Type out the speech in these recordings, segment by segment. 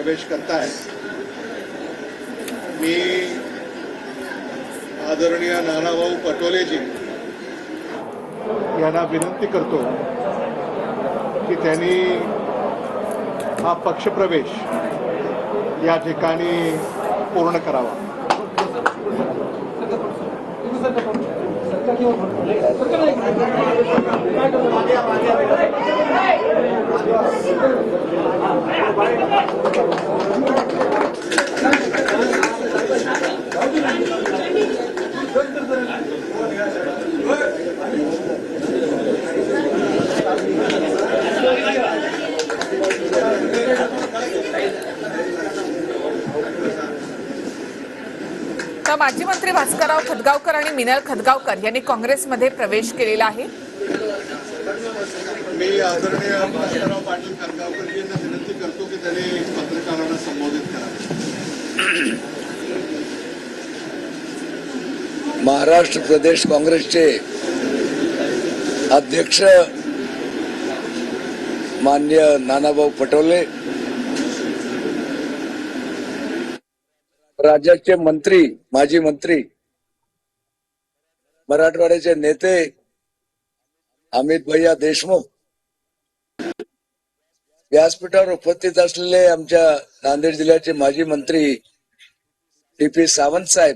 प्रवेश करताय, मी आदरणीय नानाभाऊ पटोलेजी यांना विनंती करतो की त्यांनी हा पक्षप्रवेश या ठिकाणी पूर्ण करावा. माजी मंत्री भास्करराव खतगावकर आणि मिनल खतगावकर यांनी काँग्रेसमध्ये प्रवेश केलेला आहे. मी आदरणीय भास्करराव पाटील खतगावकरजींना विनंती करतो की त्यांनी पत्रकारांना संबोधित करावे. महाराष्ट्र प्रदेश काँग्रेसचे अध्यक्ष माननीय नानाभाऊ पटोले, राज्याचे मंत्री, माजी मंत्री, मराठवाड्याचे नेते अमित भैया देशमुख, व्यासपीठावर उपस्थित असलेले आमच्या नांदेड जिल्ह्याचे माजी मंत्री टी.पी. सावंत साहेब,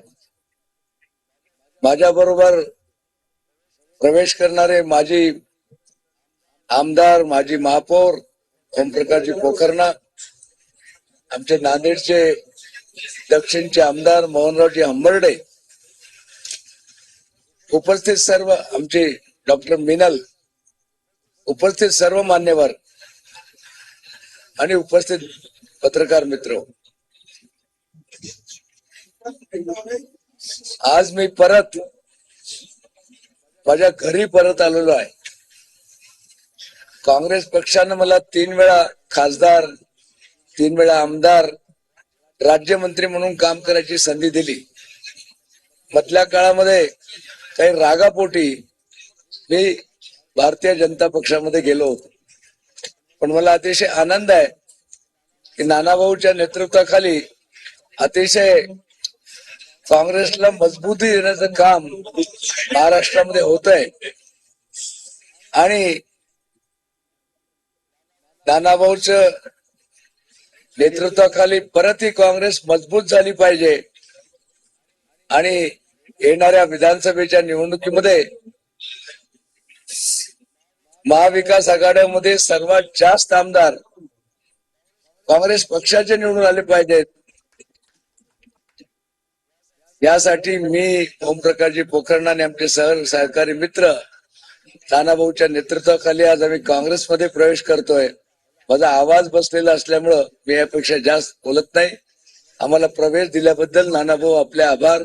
माझ्याबरोबर प्रवेश करणारे माजी आमदार, माजी महापौर ओमप्रकाशजी पोखरणा, आमचे नांदेडचे दक्षिणचे आमदार मोहनरावजी हंबर्डे, उपस्थित सर्व आमचे डॉक्टर मिनल, उपस्थित सर्व मान्यवर आणि उपस्थित पत्रकार मित्र, आज मी परत माझ्या घरी परत आलेलो आहे. काँग्रेस पक्षानं मला 3 वेळा खासदार, 3 वेळा आमदार, राज्यमंत्री म्हणून काम करायची संधी दिली. मधल्या काळामध्ये काही रागापोटी मी भारतीय जनता पक्षामध्ये गेलो होतो, पण मला अतिशय आनंद आहे की नानाभाऊच्या नेतृत्वाखाली अतिशय काँग्रेसला मजबूती देण्याचं काम महाराष्ट्रामध्ये होत आहे आणि नानाभाऊचं नेतृत्वाखाली परत ही काँग्रेस मजबूत झाली पाहिजे आणि येणाऱ्या विधानसभेच्या निवडणुकीमध्ये महाविकास आघाडीमध्ये सर्वात जास्त आमदार काँग्रेस पक्षाचे निवडून आले पाहिजेत. यासाठी मी ओमप्रकाशजी पोखरणा आणि आमचे सहकारी मित्र नानाभाऊच्या नेतृत्वाखाली आज आम्ही काँग्रेसमध्ये प्रवेश करतोय. माझा आवाज बसलेला असल्यामुळं मी यापेक्षा जास्त बोलत नाही. आम्हाला प्रवेश दिल्याबद्दल नानाभाऊ आपले आभार.